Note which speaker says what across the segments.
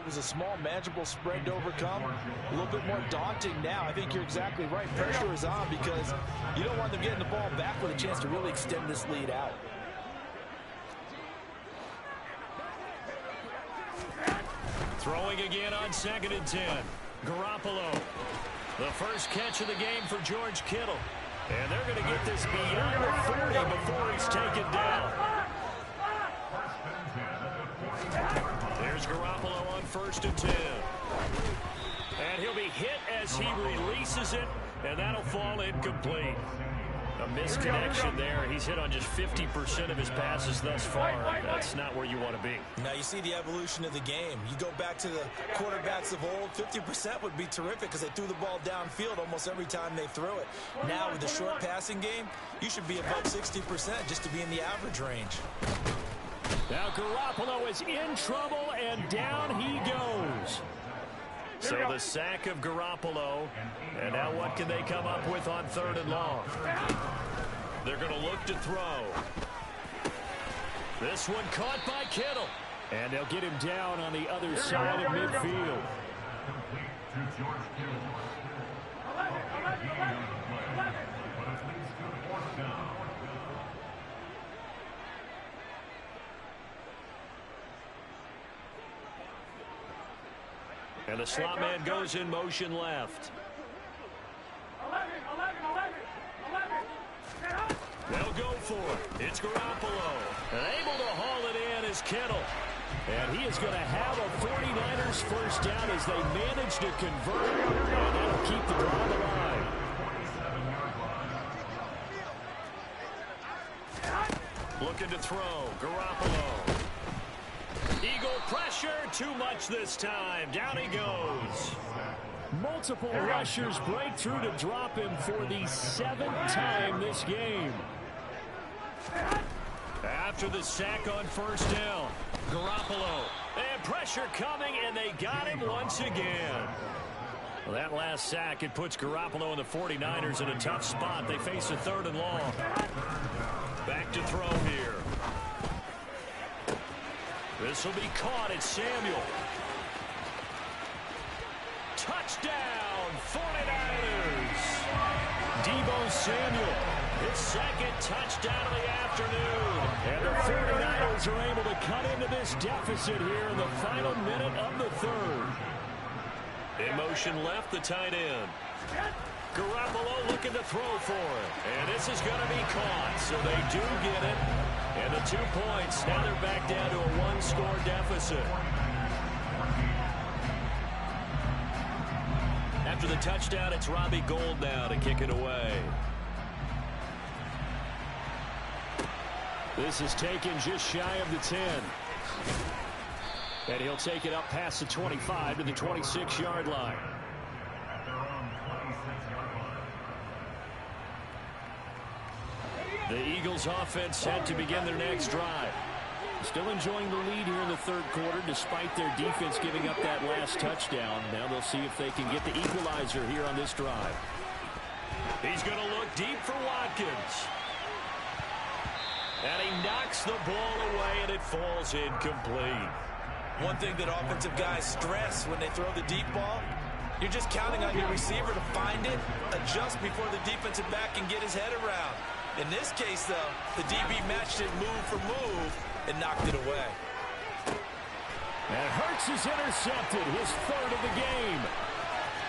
Speaker 1: was a small, manageable spread to overcome. A little bit more daunting now. I think you're exactly right. Pressure is on because you don't want them getting the ball back with a chance to really extend this lead out.
Speaker 2: Throwing again on 2nd and 10. Garoppolo. The first catch of the game for George Kittle. And they're going to get this beyond the 40 before he's taken down. There's Garoppolo on 1st and 10. And he'll be hit as he releases it, and that'll fall incomplete. A misconnection there. He's hit on just 50% of his passes thus far. That's not where you want to be.
Speaker 1: Now you see the evolution of the game. You go back to the quarterbacks of old, 50% would be terrific because they threw the ball downfield almost every time they threw it. Now with the short passing game, you should be above 60% just to be in the average range.
Speaker 2: Now Garoppolo is in trouble, and down he goes. So the sack of Garoppolo, and now what can they come up with on 3rd and long? They're going to look to throw. This one caught by Kittle, and they'll get him down on the other side of midfield. And the slot man goes in motion left. They'll go for it. It's Garoppolo. And able to haul it in is Kittle. And he is going to have a 49ers first down as they manage to convert. And that'll keep the drive alive. Looking to throw. Garoppolo. Eagle pressure, too much this time. Down he goes. Multiple rushers break through to drop him for the 7th time this game. After the sack on 1st down, Garoppolo. And pressure coming, and they got him once again. Well, that last sack, it puts Garoppolo and the 49ers in a tough spot. They face a 3rd and long. Back to throw here. This will be caught. It's Samuel. Touchdown, 49ers. Deebo Samuel, his 2nd touchdown of the afternoon. And the 49ers are able to cut into this deficit here in the final minute of the 3rd. In motion left, the tight end. Garoppolo looking to throw for it. And this is going to be caught, so they do get it. And the 2 points, now they're back down to a 1-score deficit. After the touchdown, it's Robbie Gould now to kick it away. This is taken just shy of the 10. And he'll take it up past the 25 to the 26-yard line. The Eagles offense set to begin their next drive. Still enjoying the lead here in the 3rd quarter despite their defense giving up that last touchdown. Now they'll see if they can get the equalizer here on this drive. He's going to look deep for Watkins. And he knocks the ball away, and it falls incomplete.
Speaker 1: One thing that offensive guys stress when they throw the deep ball, you're just counting on your receiver to find it, adjust before the defensive back can get his head around. In this case, though, the DB matched it move for move and knocked it away.
Speaker 2: And Hurts is intercepted, his 3rd of the game.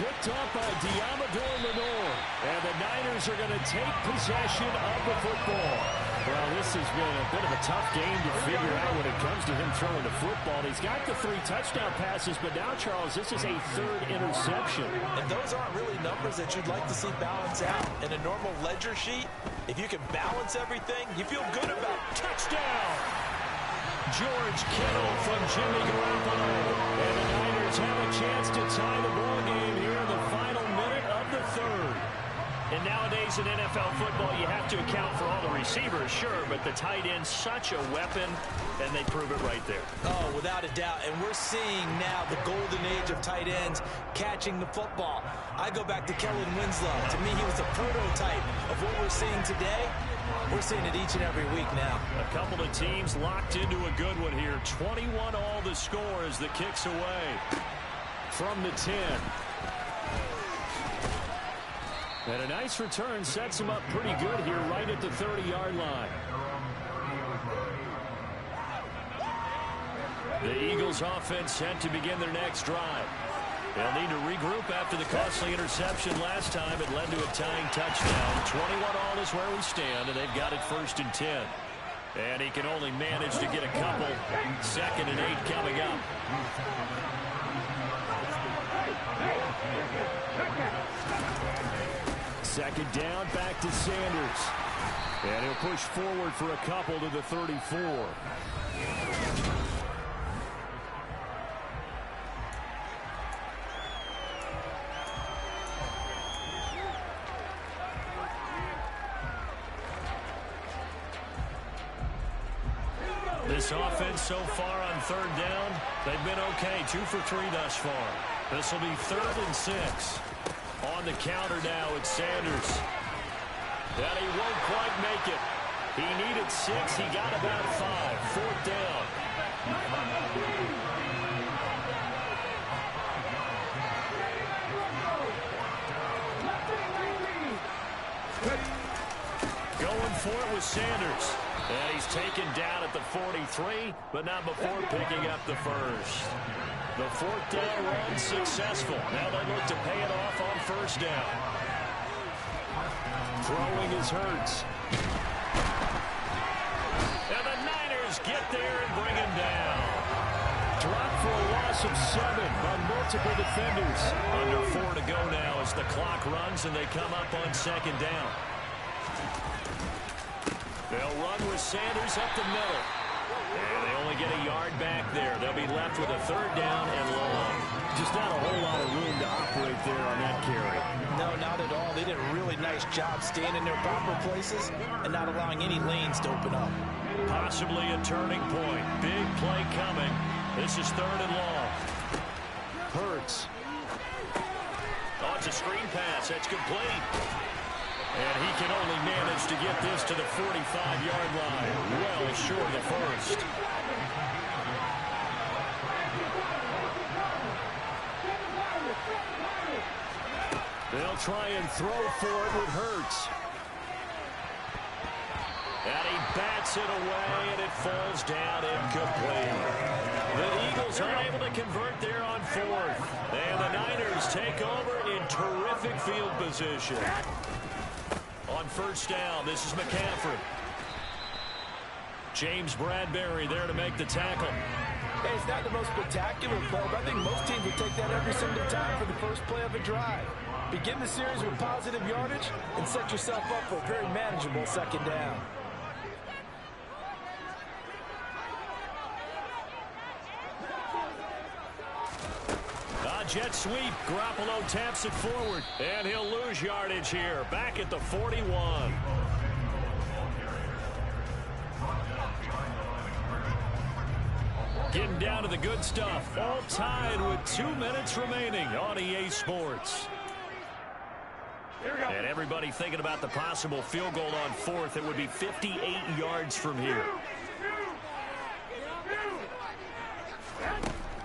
Speaker 2: Picked up by Deommodore Lenoir. And the Niners are going to take possession of the football. Well, this has been a bit of a tough game to figure out when it comes to him throwing the football. He's got the 3 touchdown passes, but now, Charles, this is a 3rd interception.
Speaker 1: And those aren't really numbers that you'd like to see balance out. In a normal ledger sheet, if you can balance everything, you feel good about it.
Speaker 2: Touchdown! George Kittle from Jimmy Garoppolo. And the Niners have a chance to tie the ball game here in the final minute of the 3rd. And nowadays in NFL football, you have to account for all the receivers, sure, but the tight end's such a weapon, and they prove it right there.
Speaker 1: Oh, without a doubt. And we're seeing now the golden age of tight ends catching the football. I go back to Kellen Winslow. To me, he was a prototype of what we're seeing today. We're seeing it each and every week now.
Speaker 2: A couple of teams locked into a good one here. 21 all the score as the kick's away from the 10. And a nice return sets him up pretty good here right at the 30-yard line. The Eagles offense set to begin their next drive. They'll need to regroup after the costly interception last time. It led to a tying touchdown. 21 all is where we stand, and they've got it 1st and 10. And he can only manage to get a couple. 2nd and 8 coming up. Second down, back to Sanders. And he'll push forward for a couple to the 34. This offense so far on 3rd down, they've been okay. 2 for 3 thus far. This will be 3rd and 6. On the counter now, it's Sanders. And he won't quite make it. He needed 6. He got about 5. 4th down. Going for it with Sanders. And he's taken down at the 43, but not before picking up the 1st. The 4th down run successful. Now they look to pay it off on 1st down. Throwing is Hurts. And the Niners get there and bring him down. Dropped for a loss of 7 by multiple defenders. Under 4 to go now as the clock runs and they come up on 2nd down. They'll run with Sanders up the middle. And they only get a yard back there. They'll be left with a 3rd down and long. Just not a whole lot of room to operate there on that carry.
Speaker 1: No, not at all. They did a really nice job staying in their proper places and not allowing any lanes to open up.
Speaker 2: Possibly a turning point. Big play coming. This is 3rd and long. Hurts. Oh, it's a screen pass. That's complete. And he can only manage to get this to the 45-yard line. Well short of the 1st. They'll try and throw for it with Hurts. And he bats it away, and it falls down incomplete. The Eagles unable to convert there on 4th. And the Niners take over in terrific field position. On 1st down, this is McCaffrey. James Bradbury there to make the tackle.
Speaker 1: Hey, it's not the most spectacular play, but I think most teams would take that every single time for the first play of a drive. Begin the series with positive yardage and set yourself up for a very manageable 2nd down.
Speaker 2: Jet sweep. Garoppolo taps it forward. And he'll lose yardage here. Back at the 41. Getting down to the good stuff. All tied with 2 minutes remaining on EA Sports. And everybody thinking about the possible field goal on 4th. It would be 58 yards from here.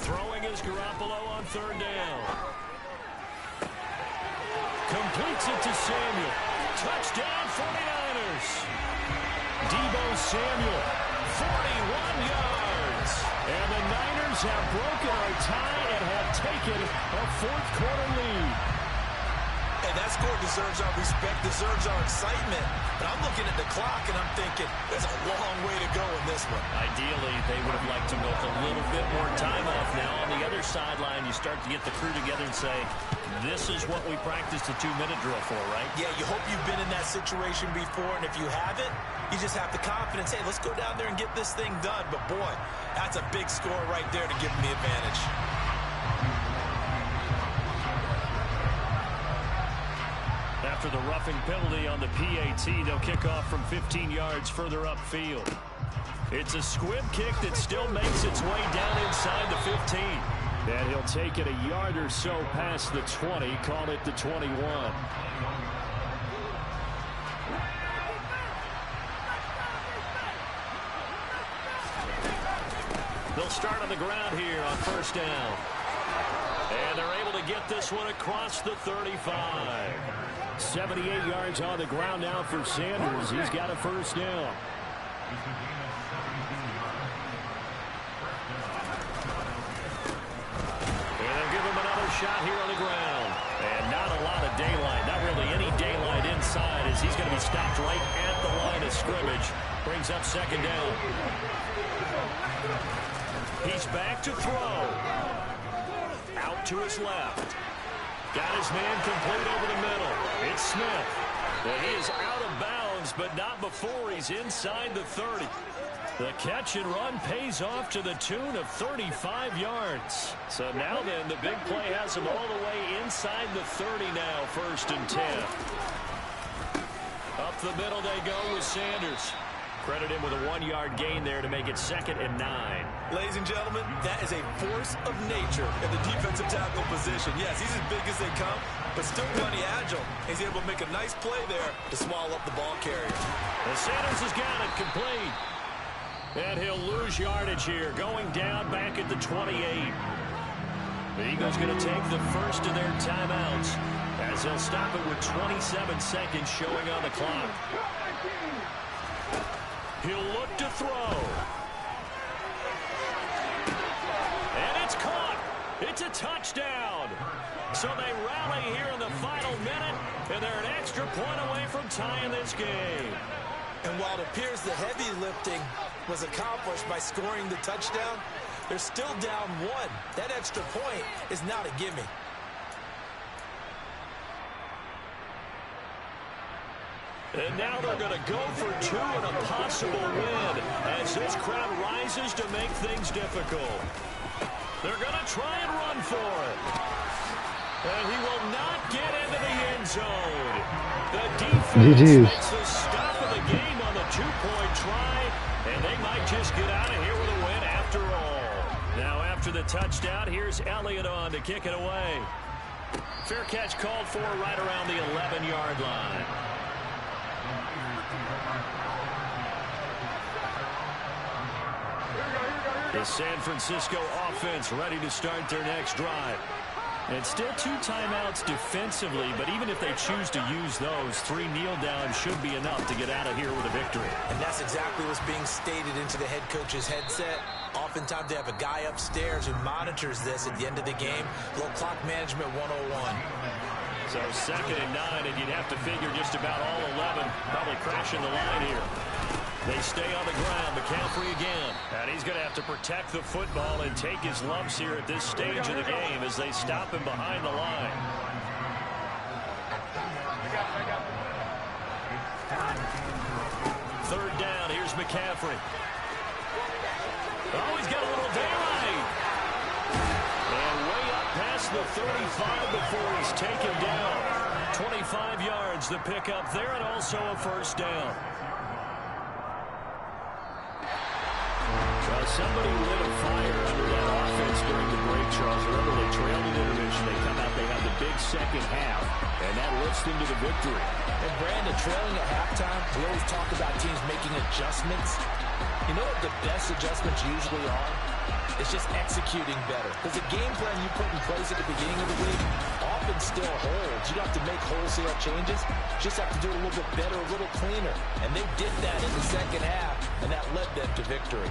Speaker 2: Throwing is Garoppolo on 3rd down. Completes it to Samuel. Touchdown 49ers. Deebo Samuel, 41 yards. And the Niners have broken our tie and have taken a 4th quarter lead.
Speaker 1: Hey, that score deserves our respect, deserves our excitement. But I'm looking at the clock and I'm thinking there's a long way to go in this one.
Speaker 2: Ideally, they would have liked to milk a little bit more time off now. On the other sideline, you start to get the crew together and say, this is what we practiced a 2-minute drill for, right?
Speaker 1: Yeah, you hope you've been in that situation before, and if you haven't, you just have the confidence, hey, let's go down there and get this thing done. But, boy, that's a big score right there to give them the advantage.
Speaker 2: After the roughing penalty on the PAT, they'll kick off from 15 yards further upfield. It's a squib kick that still makes its way down inside the 15. And he'll take it a yard or so past the 20, call it the 21. start on the ground here on first down. And they're able to get this one across the 35. 78 yards on the ground now for Sanders. He's got a first down. And they'll give him another shot here on the ground. And not a lot of daylight. Not really any daylight inside as he's going to be stopped right at the line of scrimmage. Brings up second down. He's back to throw. Out to his left. Got his man complete over the middle. It's Smith. And he is out of bounds, but not before he's inside the 30. The catch and run pays off to the tune of 35 yards. So now then, the big play has him all the way inside the 30 now, 1st and 10. Up the middle they go with Sanders. Credit him with a 1-yard gain there to make it 2nd and 9.
Speaker 1: Ladies and gentlemen, that is a force of nature in the defensive tackle position. Yes, he's as big as they come, but still plenty agile. He's able to make a nice play there to swallow up the ball carrier.
Speaker 2: And Sanders has got it complete. And he'll lose yardage here, going down back at the 28. The Eagles going to take the first of their timeouts as they'll stop it with 27 seconds showing on the clock. He'll look to throw. And it's caught. It's a touchdown. So they rally here in the final minute, and they're an extra point away from tying this game.
Speaker 1: And while it appears the heavy lifting was accomplished by scoring the touchdown, they're still down 1. That extra point is not a gimme.
Speaker 2: And now they're going to go for 2 and a possible win as this crowd rises to make things difficult. They're going to try and run for it. And he will not get into the end zone. The defense makes the stop of the game on the 2-point try, and they might just get out of here with a win after all. Now after the touchdown, here's Elliott on to kick it away. Fair catch called for right around the 11-yard line. The San Francisco offense ready to start their next drive. And still 2 timeouts defensively, but even if they choose to use those, 3 kneel downs should be enough to get out of here with a victory.
Speaker 1: And that's exactly what's being stated into the head coach's headset. Oftentimes they have a guy upstairs who monitors this at the end of the game. Little clock management 101.
Speaker 2: So 2nd and 9, and you'd have to figure just about all 11 probably crashing the line here. They stay on the ground. McCaffrey again. And he's going to have to protect the football and take his lumps here at this stage of the game as they stop him behind the line. Third down. Here's McCaffrey. Oh, he's got a little daylight. And way up past the 35 before he's taken down. 25 yards the pickup there, and also a first down. Somebody lit a fire under that offense during the break, Charles. Remember, they trailed in intermission. They come out, they have the big second half, and that lifts them to the victory.
Speaker 1: And Brandon, trailing at halftime, we always talk about teams making adjustments. You know what the best adjustments usually are? It's just executing better. Because the game plan you put in place at the beginning of the week often still holds. You don't have to make wholesale changes. You just have to do it a little bit better, a little cleaner. And they did that in the second half, and that led them to victory.